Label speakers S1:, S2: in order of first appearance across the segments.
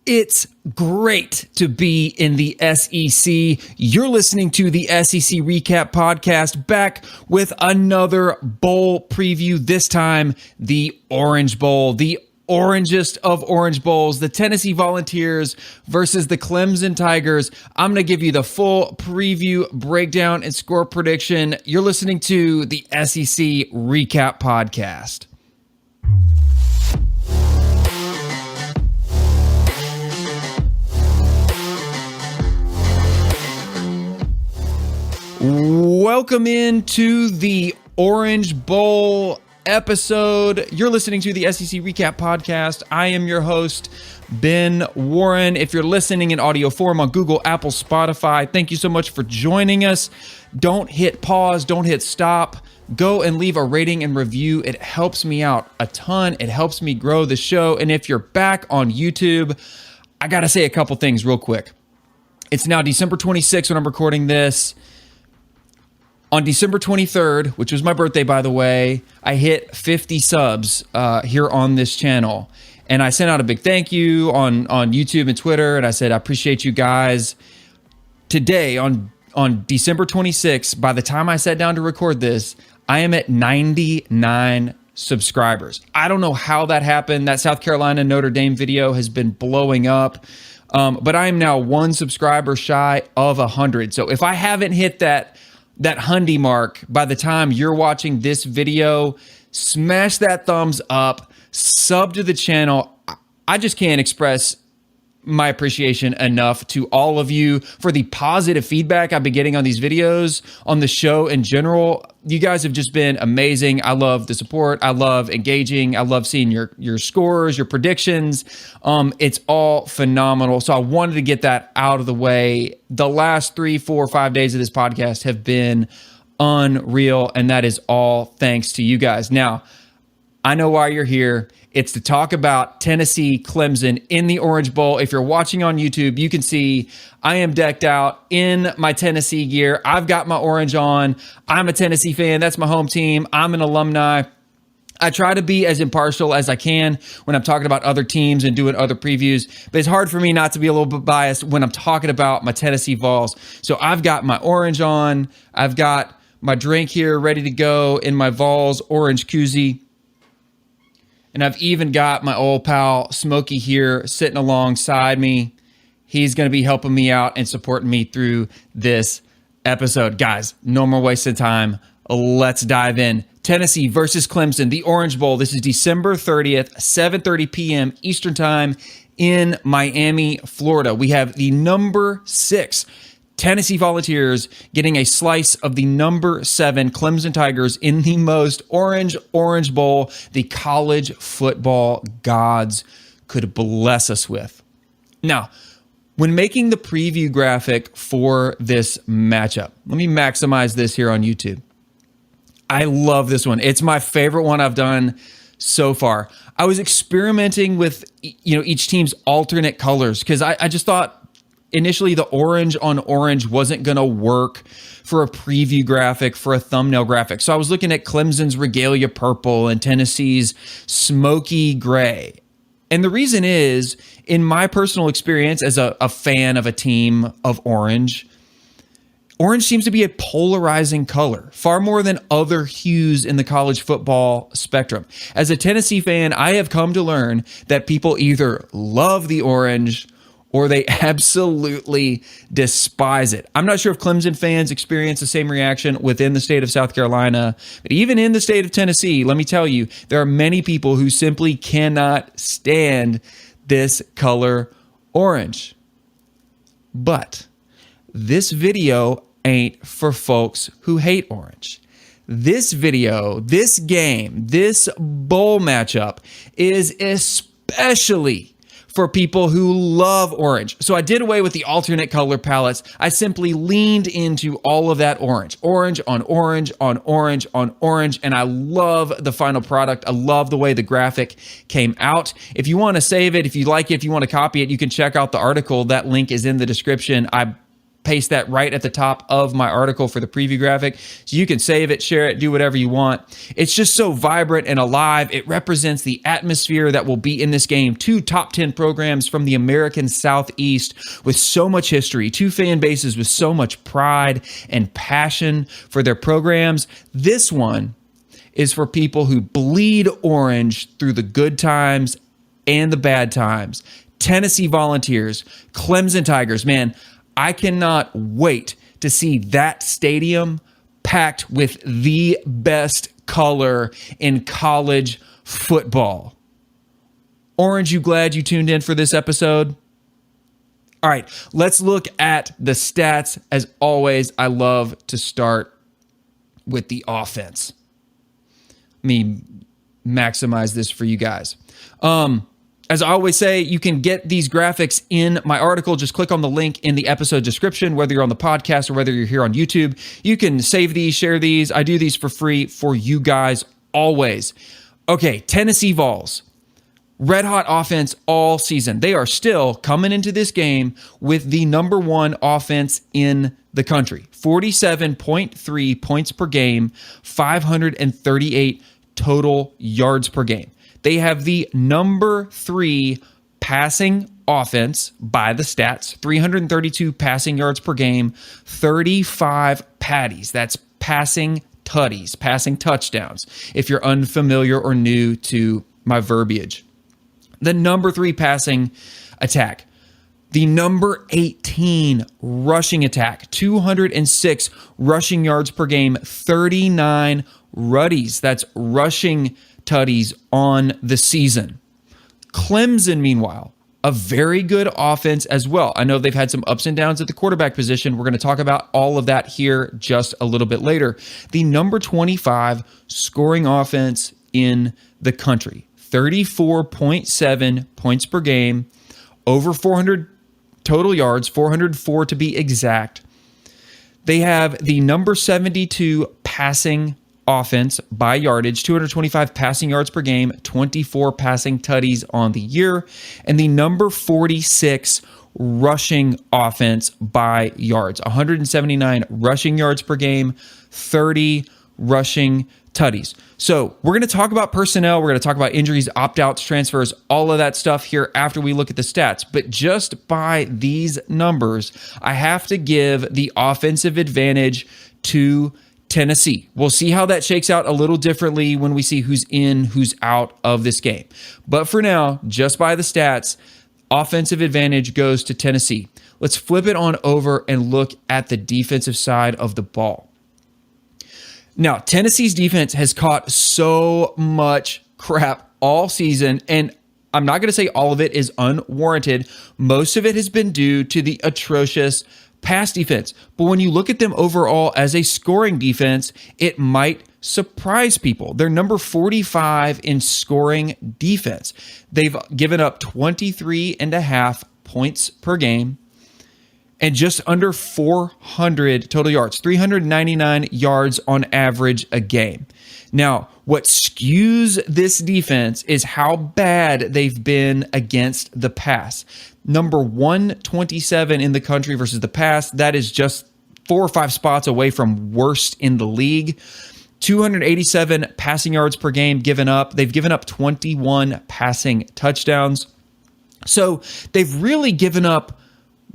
S1: It's great to be in the SEC. You're listening to the SEC Recap Podcast, back with another bowl preview, this time the Orange Bowl, the orangest of Orange Bowls, the Tennessee Volunteers versus the Clemson Tigers. I'm going to give you the full preview, breakdown, and score prediction. You're listening to the SEC Recap Podcast. Welcome into the Orange Bowl episode. You're listening to the SEC Recap Podcast. I am your host, Ben Warren. If you're listening in audio form on Google, Apple, Spotify, thank you so much for joining us. Don't hit pause. Don't hit stop. Go and leave a rating and review. It helps me out a ton. It helps me grow the show. And if you're back on YouTube, I got to say a couple things real quick. It's now December 26th when I'm recording this. On December 23rd, which was my birthday, by the way, I hit 50 subs here on this channel. And I sent out a big thank you on YouTube and Twitter. And I said, I appreciate you guys. Today, on December 26th, by the time I sat down to record this, I am at 99 subscribers. I don't know how that happened. That South Carolina Notre Dame video has been blowing up. But I am now one subscriber shy of 100. So if I haven't hit that Hundy mark by the time you're watching this video, smash that thumbs up, sub to the channel. I just can't express my appreciation enough to all of you for the positive feedback I've been getting on these videos, on the show in general. You guys have just been amazing. I love the support. I love engaging. I love seeing your scores, your predictions. It's all phenomenal. So I wanted to get that out of the way. The last 3, 4, 5 days of this podcast have been unreal, and that is all thanks to you guys. Now, I know why you're here. It's to talk about Tennessee Clemson in the Orange Bowl. If you're watching on YouTube, you can see I am decked out in my Tennessee gear. I've got my orange on. I'm a Tennessee fan. That's my home team. I'm an alumni. I try to be as impartial as I can when I'm talking about other teams and doing other previews, but it's hard for me not to be a little bit biased when I'm talking about my Tennessee Vols. So I've got my orange on. I've got my drink here ready to go in my Vols orange koozie. And I've even got my old pal Smokey here sitting alongside me. He's going to be helping me out and supporting me through this episode. Guys, no more wasting time. Let's dive in. Tennessee versus Clemson, the Orange Bowl. This is December 30th, 7:30 p.m. Eastern Time in Miami, Florida. We have the number 6 Tennessee Volunteers getting a slice of the number 7 Clemson Tigers in the most Orange Bowl the college football gods could bless us with. Now, when making the preview graphic for this matchup, let me maximize this here on YouTube. I love this one. It's my favorite one I've done so far. I was experimenting with each team's alternate colors because I just thought initially the orange on orange wasn't going to work for a preview graphic, for a thumbnail graphic. So I was looking at Clemson's regalia purple and Tennessee's smoky gray. And the reason is, in my personal experience as a fan of a team of orange seems to be a polarizing color, far more than other hues in the college football spectrum. As a Tennessee fan, I have come to learn that people either love the orange or they absolutely despise it. I'm not sure if Clemson fans experience the same reaction within the state of South Carolina, but even in the state of Tennessee, let me tell you, there are many people who simply cannot stand this color orange. But this video ain't for folks who hate orange. This video, this game, this bowl matchup is especially for people who love orange. So I did away with the alternate color palettes. I simply leaned into all of that orange. Orange on orange on orange on orange. And I love the final product. I love the way the graphic came out. If you want to save it, if you like it, if you want to copy it, you can check out the article. That link is in the description. I paste that right at the top of my article for the preview graphic. So you can save it, share it, do whatever you want. It's just so vibrant and alive. It represents the atmosphere that will be in this game. 2 top 10 programs from the American Southeast with so much history, 2 fan bases with so much pride and passion for their programs. This one is for people who bleed orange through the good times and the bad times. Tennessee Volunteers, Clemson Tigers, man, I cannot wait to see that stadium packed with the best color in college football. Orange, you glad you tuned in for this episode? All right, let's look at the stats. As always, I love to start with the offense. Let me maximize this for you guys. As I always say, you can get these graphics in my article. Just click on the link in the episode description, whether you're on the podcast or whether you're here on YouTube. You can save these, share these. I do these for free for you guys always. Okay, Tennessee Vols. Red hot offense all season. They are still coming into this game with the number 1 offense in the country. 47.3 points per game, 538 total yards per game. They have the number 3 passing offense by the stats, 332 passing yards per game, 35 patties. That's passing tutties, passing touchdowns, if you're unfamiliar or new to my verbiage. The number 3 passing attack. The number 18 rushing attack, 206 rushing yards per game, 39 ruddies. That's rushing tutties on the season. Clemson, meanwhile, a very good offense as well. I know they've had some ups and downs at the quarterback position. We're going to talk about all of that here just a little bit later. The number 25 scoring offense in the country, 34.7 points per game, over 400 total yards, 404 to be exact. They have the number 72 passing offense by yardage, 225 passing yards per game, 24 passing tutties on the year, and the number 46 rushing offense by yards, 179 rushing yards per game, 30 rushing tutties. So we're going to talk about personnel. We're going to talk about injuries, opt-outs, transfers, all of that stuff here after we look at the stats. But just by these numbers, I have to give the offensive advantage to Tennessee. We'll see how that shakes out a little differently when we see who's in, who's out of this game. But for now, just by the stats, offensive advantage goes to Tennessee. Let's flip it on over and look at the defensive side of the ball. Now, Tennessee's defense has caught so much crap all season, and I'm not going to say all of it is unwarranted. Most of it has been due to the atrocious pass defense. But when you look at them overall as a scoring defense, it might surprise people. They're number 45 in scoring defense. They've given up 23.5 points per game and just under 400 total yards, 399 yards on average a game. Now, what skews this defense is how bad they've been against the pass. Number 127 in the country versus the pass. That is just 4 or 5 spots away from worst in the league. 287 passing yards per game given up. They've given up 21 passing touchdowns. So they've really given up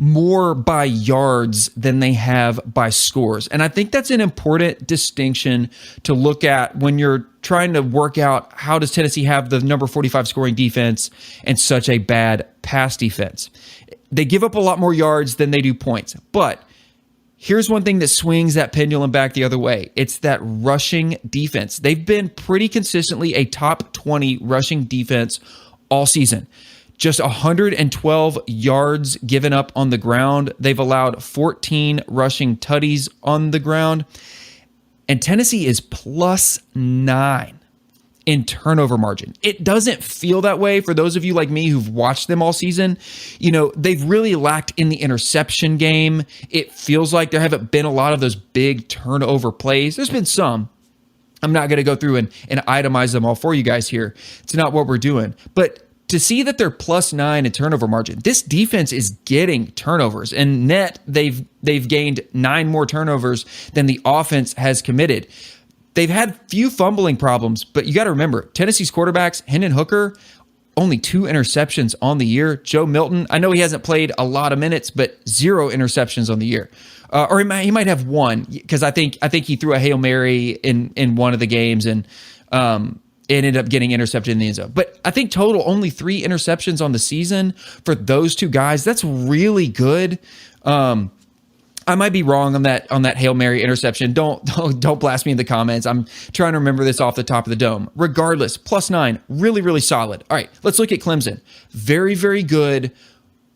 S1: more by yards than they have by scores. And I think that's an important distinction to look at when you're trying to work out how does Tennessee have the number 45 scoring defense and such a bad pass defense. They give up a lot more yards than they do points. But here's one thing that swings that pendulum back the other way. It's that rushing defense. They've been pretty consistently a top 20 rushing defense all season. Just 112 yards given up on the ground. They've allowed 14 rushing tutties on the ground. And Tennessee is +9 in turnover margin. It doesn't feel that way for those of you like me who've watched them all season. You know, they've really lacked in the interception game. It feels like there haven't been a lot of those big turnover plays. There's been some. I'm not going to go through and itemize them all for you guys here. It's not what we're doing. But to see that they're +9 in turnover margin, this defense is getting turnovers. And net, they've gained 9 more turnovers than the offense has committed. They've had few fumbling problems, but you got to remember, Tennessee's quarterbacks, Hendon Hooker, only 2 interceptions on the year. Joe Milton, I know he hasn't played a lot of minutes, but 0 interceptions on the year. Or he might have 1, because I think he threw a Hail Mary in one of the games, and it ended up getting intercepted in the end zone. But I think total only 3 interceptions on the season for those 2 guys. That's really good. I might be wrong on that Hail Mary interception. Don't blast me in the comments. I'm trying to remember this off the top of the dome. Regardless, +9, really, really solid. All right, let's look at Clemson. Very, very good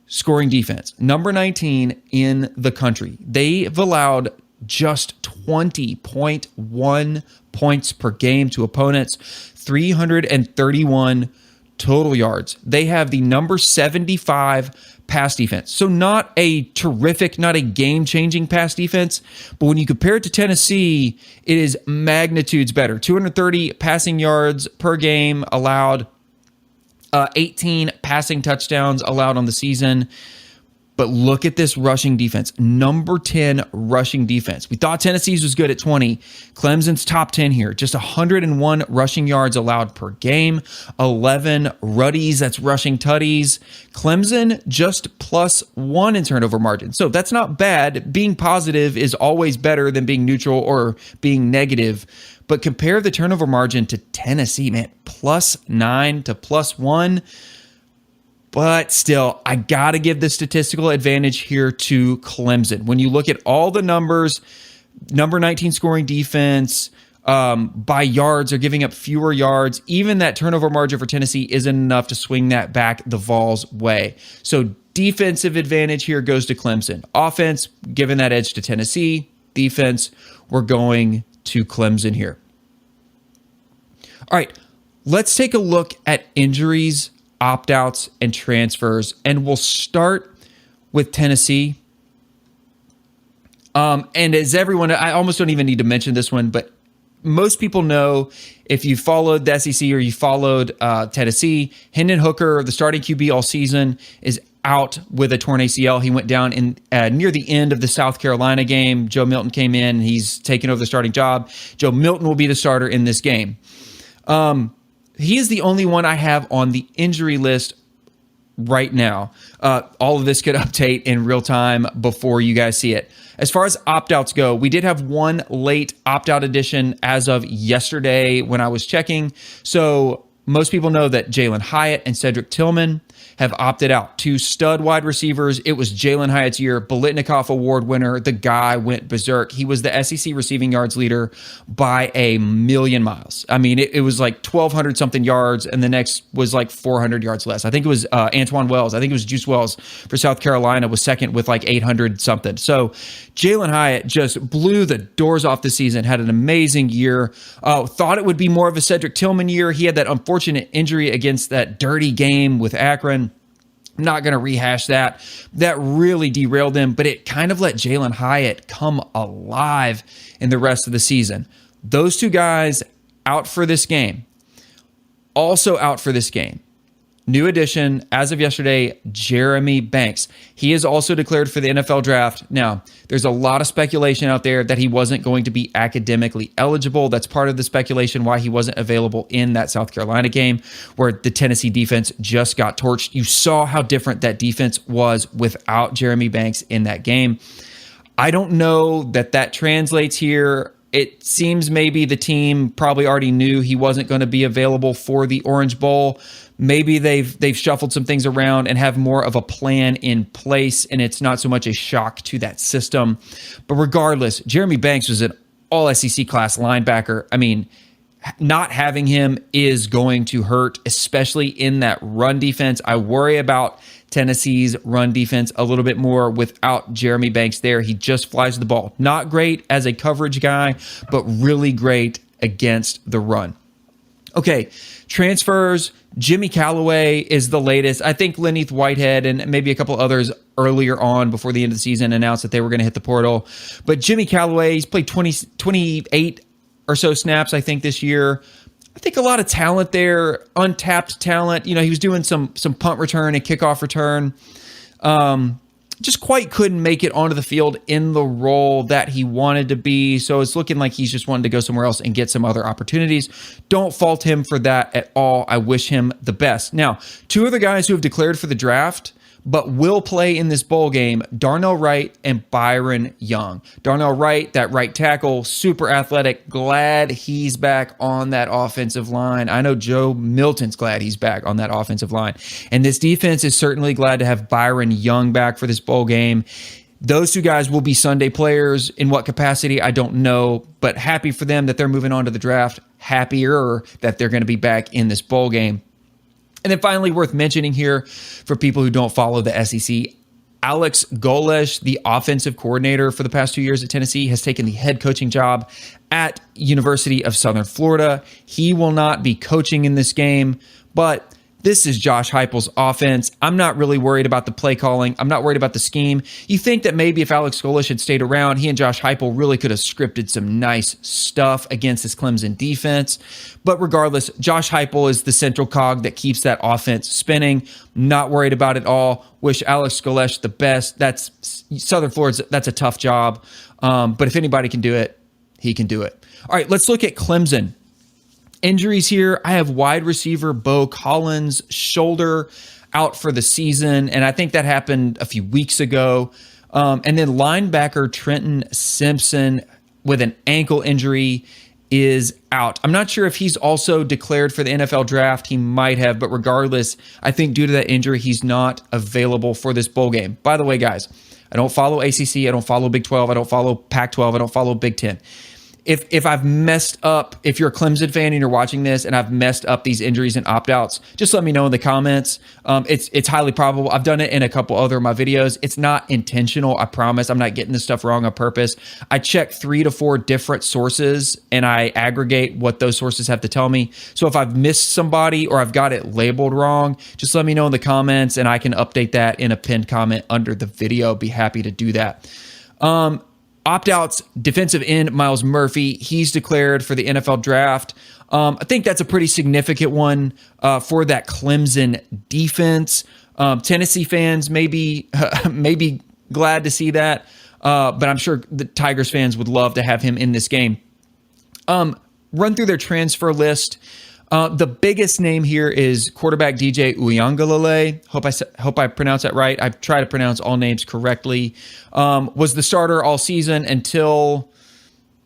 S1: scoring defense. Number 19 in the country. They've allowed just 20.1 points per game to opponents, 331 total yards. They have the number 75 pass defense. So not a terrific, not a game-changing pass defense, but when you compare it to Tennessee, it is magnitudes better. 230 passing yards per game allowed, 18 passing touchdowns allowed on the season. But look at this rushing defense. Number 10 rushing defense. We thought Tennessee's was good at 20. Clemson's top 10 here. Just 101 rushing yards allowed per game. 11 ruddies, that's rushing tutties. Clemson just +1 in turnover margin. So that's not bad. Being positive is always better than being neutral or being negative. But compare the turnover margin to Tennessee, man. +9 to +1. But still, I got to give the statistical advantage here to Clemson. When you look at all the numbers, number 19 scoring defense, by yards, they're giving up fewer yards. Even that turnover margin for Tennessee isn't enough to swing that back the Vols' way. So defensive advantage here goes to Clemson. Offense, giving that edge to Tennessee. Defense, we're going to Clemson here. All right, let's take a look at injuries, opt-outs, and transfers, and we'll start with Tennessee. And as everyone, I almost don't even need to mention this one, but most people know, if you followed the SEC or you followed Tennessee, Hendon Hooker, the starting QB all season, is out with a torn ACL. He went down in near the end of the South Carolina game. Joe Milton came in. He's taken over the starting job. Joe Milton will be the starter in this game. He is the only one I have on the injury list right now. All of this could update in real time before you guys see it. As far as opt-outs go, we did have one late opt-out edition as of yesterday when I was checking. So most people know that Jalen Hyatt and Cedric Tillman have opted out. 2 stud wide receivers. It was Jalen Hyatt's year. Biletnikoff Award winner. The guy went berserk. He was the SEC receiving yards leader by a million miles. I mean, it was like 1,200 something yards, and the next was like 400 yards less. I think it was Antoine Wells. I think it was Juice Wells for South Carolina was second with like 800 something. So Jalen Hyatt just blew the doors off the season, had an amazing year. Thought it would be more of a Cedric Tillman year. He had that unfortunate injury against that dirty game with Akron. I'm not going to rehash that. That really derailed him, but it kind of let Jalen Hyatt come alive in the rest of the season. Those 2 guys out for this game. Also out for this game. New addition, as of yesterday, Jeremy Banks. He is also declared for the NFL draft. Now, there's a lot of speculation out there that he wasn't going to be academically eligible. That's part of the speculation why he wasn't available in that South Carolina game where the Tennessee defense just got torched. You saw how different that defense was without Jeremy Banks in that game. I don't know that translates here. It seems maybe the team probably already knew he wasn't going to be available for the Orange Bowl. Maybe they've shuffled some things around and have more of a plan in place, and it's not so much a shock to that system. But regardless, Jeremy Banks was an all-SEC class linebacker. I mean, not having him is going to hurt, especially in that run defense. I worry about Tennessee's run defense a little bit more without Jeremy Banks there. He just flies the ball. Not great as a coverage guy, but really great against the run. Okay, transfers. Jimmy Callaway is the latest. I think Lenith Whitehead and maybe a couple others earlier on before the end of the season announced that they were going to hit the portal. But Jimmy Callaway, he's played 28 or so snaps, I think, this year. I think a lot of talent there, untapped talent. He was doing some punt return and kickoff return. Just quite couldn't make it onto the field in the role that he wanted to be. So it's looking like he's just wanted to go somewhere else and get some other opportunities. Don't fault him for that at all. I wish him the best. Now, two other guys who have declared for the draft but will play in this bowl game, Darnell Wright and Byron Young. Darnell Wright, that right tackle, super athletic, glad he's back on that offensive line. I know Joe Milton's glad he's back on that offensive line. And this defense is certainly glad to have Byron Young back for this bowl game. Those two guys will be Sunday players. In what capacity, I don't know, but happy for them that they're moving on to the draft. Happier that they're going to be back in this bowl game. And then finally, worth mentioning here for people who don't follow the SEC, Alex Golesh, the offensive coordinator for the past 2 years at Tennessee, has taken the head coaching job at University of Southern Florida. He will not be coaching in this game, but this is Josh Heupel's offense. I'm not really worried about the play calling. I'm not worried about the scheme. You think that maybe if Alex Golesh had stayed around, he and Josh Heupel really could have scripted some nice stuff against this Clemson defense. But regardless, Josh Heupel is the central cog that keeps that offense spinning. Not worried about it all. Wish Alex Golesh the best. That's Southern Florida. That's a tough job. But if anybody can do it, he can do it. All right, let's look at Clemson. Injuries here. I have wide receiver Bo Collins' shoulder out for the season, and I think that happened a few weeks ago. And then linebacker Trenton Simpson with an ankle injury is out. I'm not sure if he's also declared for the NFL draft. He might have, but regardless, I think due to that injury, he's not available for this bowl game. By the way, guys, I don't follow ACC. I don't follow Big 12. I don't follow Pac-12. I don't follow Big 10. If I've messed up, if you're a Clemson fan and you're watching this and I've messed up these injuries and opt-outs, just let me know in the comments. It's highly probable. I've done it in a couple other of my videos. It's not intentional, I promise. I'm not getting this stuff wrong on purpose. I check 3 to 4 different sources and I aggregate what those sources have to tell me. So if I've missed somebody or I've got it labeled wrong, just let me know in the comments and I can update that in a pinned comment under the video. Be happy to do that. Opt-outs, defensive end Miles Murphy. He's declared for the NFL draft. I think that's a pretty significant one for that Clemson defense. Tennessee fans may be glad to see that, but I'm sure the Tigers fans would love to have him in this game. Run through their transfer list. The biggest name here is quarterback DJ Uiagalelei. Hope I pronounce that right. I try to pronounce all names correctly. Was the starter all season until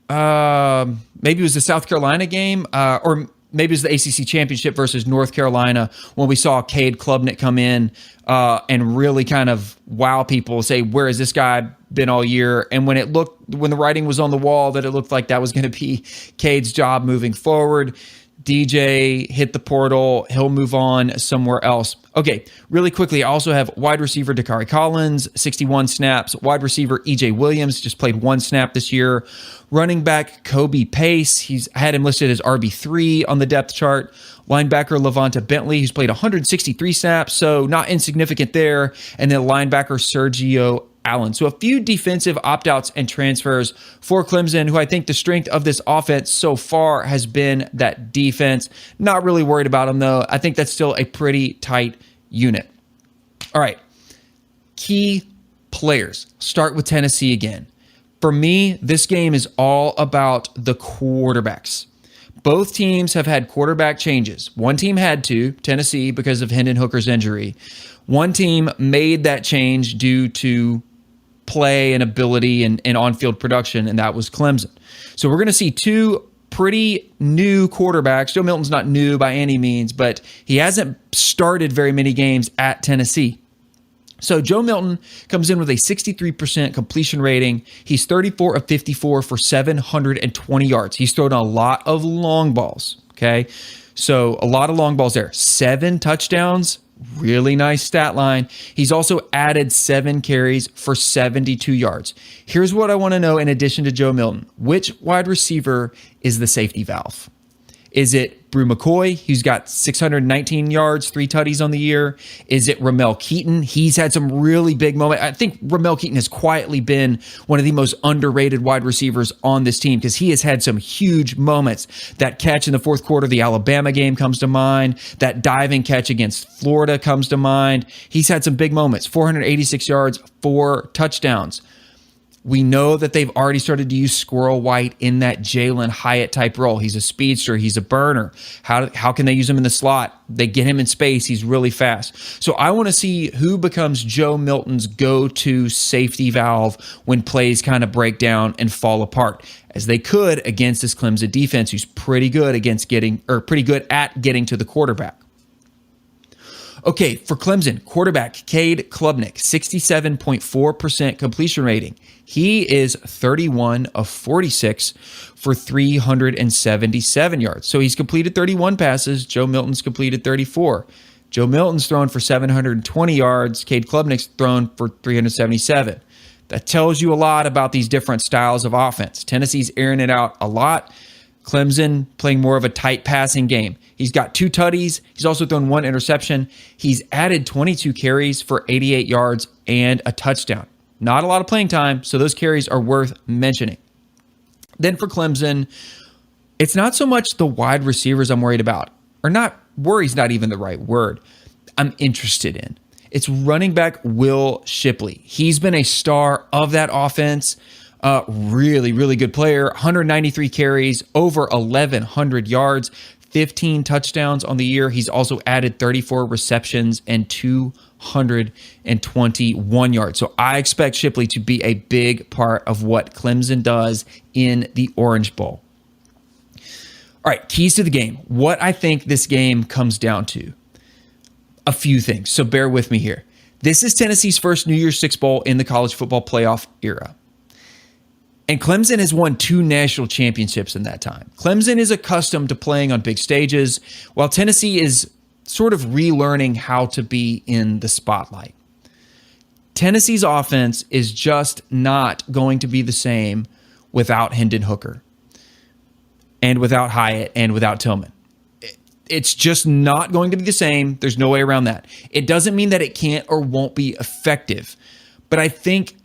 S1: maybe it was the South Carolina game, or maybe it was the ACC championship versus North Carolina when we saw Cade Klubnik come in and really kind of wow people, say, where has this guy been all year? And when the writing was on the wall that it looked like that was going to be Cade's job moving forward, DJ hit the portal. He'll move on somewhere else. Okay, really quickly, I also have wide receiver Dakari Collins, 61 snaps. Wide receiver EJ Williams just played 1 snap this year. Running back Kobe Pace, I had him listed as RB3 on the depth chart. Linebacker Levanta Bentley, who's played 163 snaps, so not insignificant there. And then linebacker Sergio Allen. So a few defensive opt-outs and transfers for Clemson, who I think the strength of this offense so far has been that defense. Not really worried about them, though. I think that's still a pretty tight unit. All right. Key players. Start with Tennessee again. For me, this game is all about the quarterbacks. Both teams have had quarterback changes. One team had to, Tennessee, because of Hendon Hooker's injury. One team made that change due to play and ability and on-field production, and that was Clemson. So we're going to see 2 pretty new quarterbacks. Joe Milton's not new by any means, but he hasn't started very many games at Tennessee. So Joe Milton comes in with a 63% completion rating. He's 34 of 54 for 720 yards. He's thrown a lot of long balls, okay? So a lot of long balls there. 7 touchdowns. Really nice stat line. He's also added 7 carries for 72 yards. Here's what I want to know in addition to Joe Milton. Which wide receiver is the safety valve? Is it Brew McCoy, who's got 619 yards, 3 tutties on the year? Is it Ramel Keaton? He's had some really big moments. I think Ramel Keaton has quietly been one of the most underrated wide receivers on this team because he has had some huge moments. That catch in the fourth quarter of the Alabama game comes to mind. That diving catch against Florida comes to mind. He's had some big moments. 486 yards, 4 touchdowns. We know that they've already started to use Squirrel White in that Jalen Hyatt type role. He's a speedster. He's a burner. How can they use him in the slot? They get him in space. He's really fast. So I want to see who becomes Joe Milton's go-to safety valve when plays kind of break down and fall apart, as they could against this Clemson defense, who's pretty good at getting to the quarterback. Okay, for Clemson, quarterback Cade Klubnik, 67.4% completion rating. He is 31 of 46 for 377 yards. So he's completed 31 passes. Joe Milton's completed 34. Joe Milton's thrown for 720 yards. Cade Klubnik's thrown for 377. That tells you a lot about these different styles of offense. Tennessee's airing it out a lot. Clemson playing more of a tight passing game. He's got 2 tutties. He's also thrown 1 interception. He's added 22 carries for 88 yards and a touchdown. Not a lot of playing time, so those carries are worth mentioning. Then for Clemson, it's not so much the wide receivers I'm worried about. Or not, worry's not even the right word. I'm interested in. It's running back Will Shipley. He's been a star of that offense. Really, really good player. 193 carries, over 1,100 yards, 15 touchdowns on the year. He's also added 34 receptions and 221 yards. So I expect Shipley to be a big part of what Clemson does in the Orange Bowl. All right, keys to the game. What I think this game comes down to. A few things, so bear with me here. This is Tennessee's first New Year's Six Bowl in the college football playoff era. And Clemson has won 2 national championships in that time. Clemson is accustomed to playing on big stages, while Tennessee is sort of relearning how to be in the spotlight. Tennessee's offense is just not going to be the same without Hendon Hooker and without Hyatt and without Tillman. It's just not going to be the same. There's no way around that. It doesn't mean that it can't or won't be effective, but I think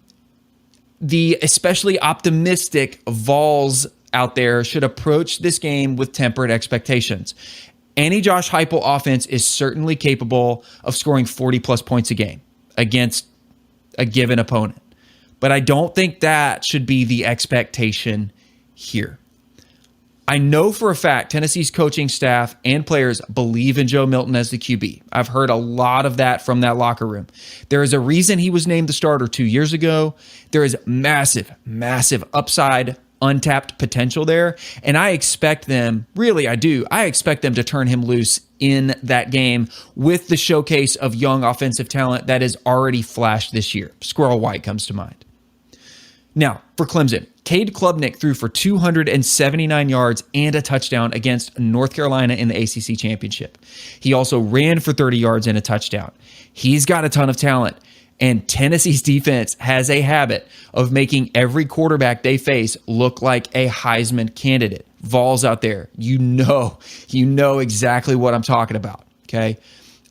S1: the especially optimistic Vols out there should approach this game with tempered expectations. Any Josh Heupel offense is certainly capable of scoring 40-plus points a game against a given opponent. But I don't think that should be the expectation here. I know for a fact Tennessee's coaching staff and players believe in Joe Milton as the QB. I've heard a lot of that from that locker room. There is a reason he was named the starter 2 years ago. There is massive, massive upside, untapped potential there. And I expect them, really I do, I expect them to turn him loose in that game with the showcase of young offensive talent that has already flashed this year. Squirrel White comes to mind. Now, for Clemson, Cade Klubnik threw for 279 yards and a touchdown against North Carolina in the ACC Championship. He also ran for 30 yards and a touchdown. He's got a ton of talent, and Tennessee's defense has a habit of making every quarterback they face look like a Heisman candidate. Vols out there, you know exactly what I'm talking about, okay?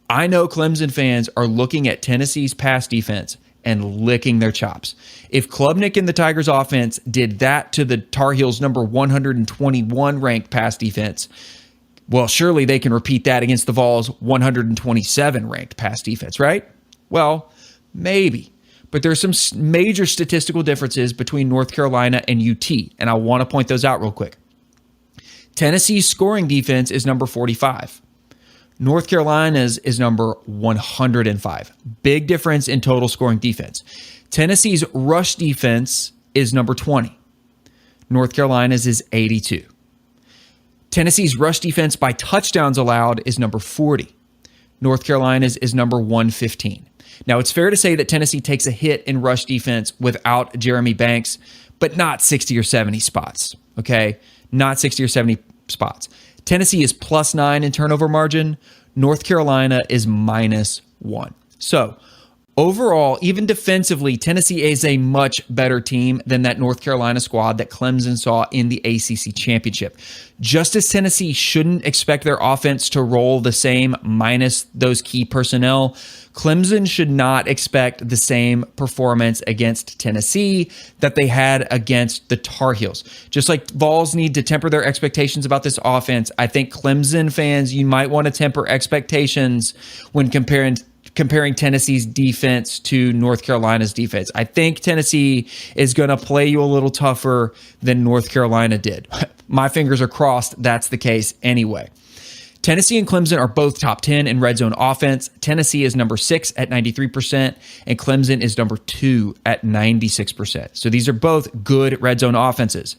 S1: I know Clemson fans are looking at Tennessee's pass defense and licking their chops. If Klubnik and the Tigers offense did that to the Tar Heels number 121 ranked pass defense, well, surely they can repeat that against the Vols 127 ranked pass defense, right? Well, maybe. But there's some major statistical differences between North Carolina and UT, and I want to point those out real quick. Tennessee's scoring defense is number 45. North Carolina's is number 105. Big difference in total scoring defense. Tennessee's rush defense is number 20. North Carolina's is 82. Tennessee's rush defense by touchdowns allowed is number 40. North Carolina's is number 115. Now, it's fair to say that Tennessee takes a hit in rush defense without Jeremy Banks, but not 60 or 70 spots, okay? Not 60 or 70 spots. Tennessee is +9 in turnover margin. North Carolina is -1. So Overall, even defensively, Tennessee is a much better team than that North Carolina squad that Clemson saw in the ACC Championship. Just as Tennessee shouldn't expect their offense to roll the same minus those key personnel, Clemson should not expect the same performance against Tennessee that they had against the Tar Heels. Just like Vols need to temper their expectations about this offense, I think Clemson fans, you might want to temper expectations when comparing Tennessee's defense to North Carolina's defense. I think Tennessee is going to play you a little tougher than North Carolina did. My fingers are crossed that's the case anyway. Tennessee and Clemson are both top 10 in red zone offense. Tennessee is number 6 at 93%, and Clemson is number 2 at 96%. So these are both good red zone offenses.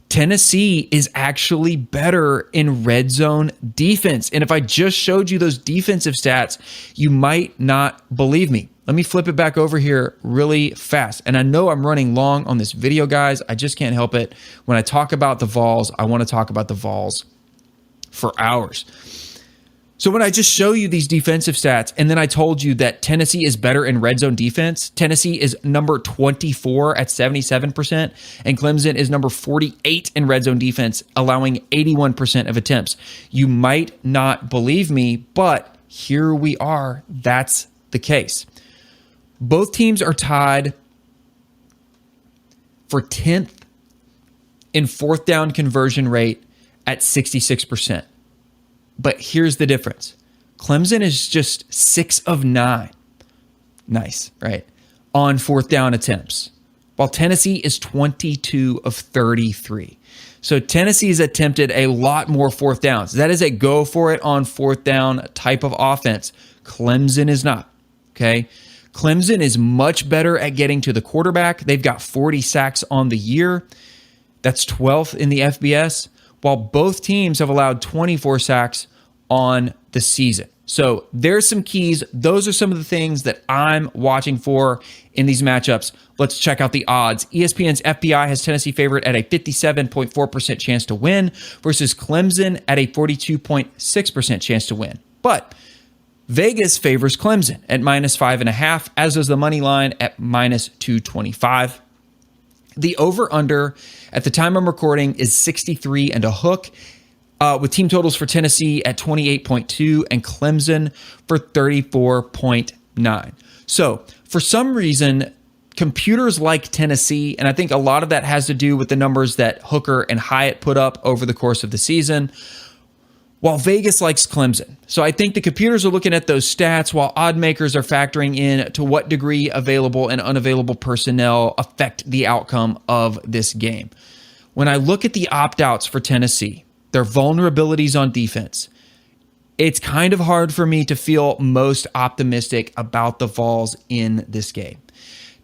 S1: Tennessee is actually better in red zone defense. And if I just showed you those defensive stats, you might not believe me. Let me flip it back over here really fast. And I know I'm running long on this video, guys. I just can't help it. When I talk about the Vols, I want to talk about the Vols for hours. So when I just show you these defensive stats, and then I told you that Tennessee is better in red zone defense, Tennessee is number 24 at 77%, and Clemson is number 48 in red zone defense, allowing 81% of attempts. You might not believe me, but here we are. That's the case. Both teams are tied for 10th in fourth down conversion rate at 66%. But here's the difference. Clemson is just 6 of 9. Nice, right? On fourth down attempts, while Tennessee is 22 of 33. So Tennessee's attempted a lot more fourth downs. That is a go for it on fourth down type of offense. Clemson is not, okay? Clemson is much better at getting to the quarterback. They've got 40 sacks on the year. That's 12th in the FBS, while both teams have allowed 24 sacks on the season. So there's some keys. Those are some of the things that I'm watching for in these matchups. Let's check out the odds. ESPN's FPI has Tennessee favored at a 57.4% chance to win versus Clemson at a 42.6% chance to win. But Vegas favors Clemson at -5.5, as does the money line at -225. The over-under at the time I'm recording is 63 and a hook, with team totals for Tennessee at 28.2 and Clemson for 34.9. So for some reason, computers like Tennessee, and I think a lot of that has to do with the numbers that Hooker and Hyatt put up over the course of the season, while Vegas likes Clemson. So I think the computers are looking at those stats while odd makers are factoring in to what degree available and unavailable personnel affect the outcome of this game. When I look at the opt-outs for Tennessee, their vulnerabilities on defense, it's kind of hard for me to feel most optimistic about the Vols in this game.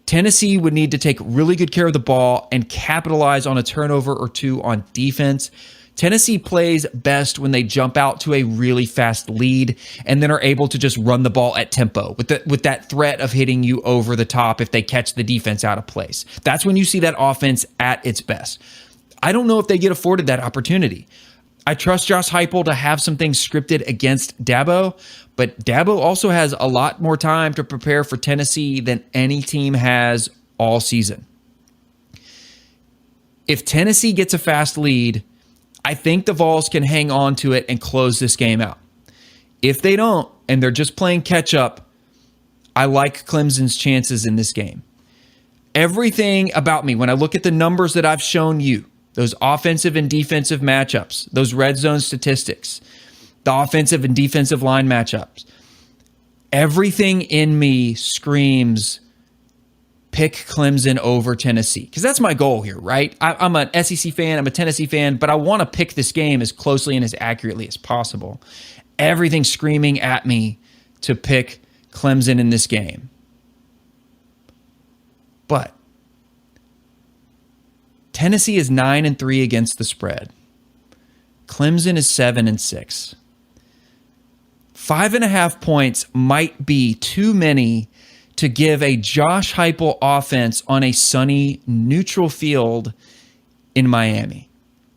S1: Tennessee would need to take really good care of the ball and capitalize on a turnover or two on defense. Tennessee plays best when they jump out to a really fast lead and then are able to just run the ball at tempo with that threat of hitting you over the top if they catch the defense out of place. That's when you see that offense at its best. I don't know if they get afforded that opportunity. I trust Josh Heupel to have some things scripted against Dabo, but Dabo also has a lot more time to prepare for Tennessee than any team has all season. If Tennessee gets a fast lead, I think the Vols can hang on to it and close this game out. If they don't, and they're just playing catch up, I like Clemson's chances in this game. Everything about me, when I look at the numbers that I've shown you, those offensive and defensive matchups, those red zone statistics, the offensive and defensive line matchups, everything in me screams pick Clemson over Tennessee, because that's my goal here, right? I'm an SEC fan, I'm a Tennessee fan, but I want to pick this game as closely and as accurately as possible. Everything's screaming at me to pick Clemson in this game. But Tennessee is 9-3 against the spread. Clemson is 7-6. 5.5 points might be too many to give a Josh Heupel offense on a sunny, neutral field in Miami.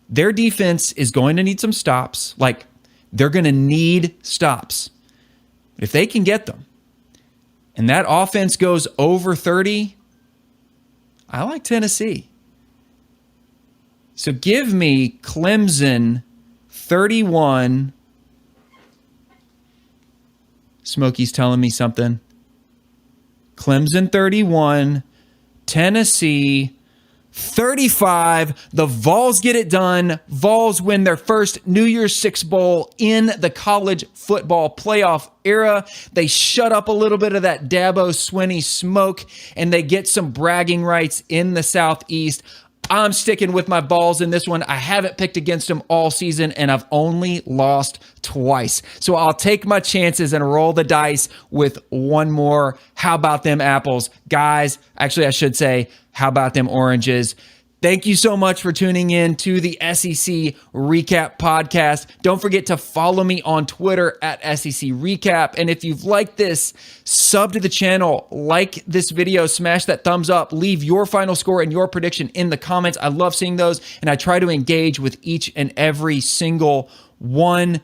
S1: Their defense is going to need some stops. Like, they're going to need stops. If they can get them, and that offense goes over 30, I like Tennessee. So give me Clemson 31. Smokey's telling me something. Clemson 31, Tennessee 35. The Vols get it done. Vols win their first New Year's Six Bowl in the college football playoff era. They shut up a little bit of that Dabo Swinney smoke, and they get some bragging rights in the Southeast. I'm sticking with my Vols in this one. I haven't picked against them all season, and I've only lost twice. So I'll take my chances and roll the dice with one more. How about them apples? Guys, actually, I should say, how about them oranges? Thank you so much for tuning in to the SEC Recap Podcast. Don't forget to follow me on Twitter at SEC Recap. And if you've liked this, sub to the channel, like this video, smash that thumbs up, leave your final score and your prediction in the comments. I love seeing those, and I try to engage with each and every single one.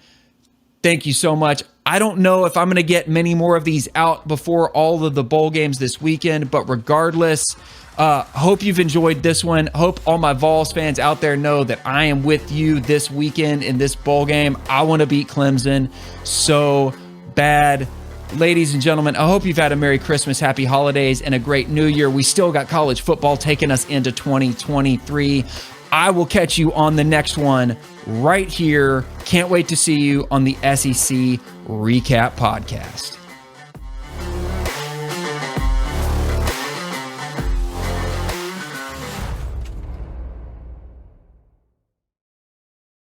S1: Thank you so much. I don't know if I'm going to get many more of these out before all of the bowl games this weekend, but regardless, hope you've enjoyed this one. Hope all my Vols fans out there know that I am with you this weekend in this bowl game. I want to beat Clemson so bad. Ladies and gentlemen, I hope you've had a Merry Christmas, Happy Holidays, and a great New Year. We still got college football taking us into 2023. I will catch you on the next one right here. Can't wait to see you on the SEC Recap Podcast.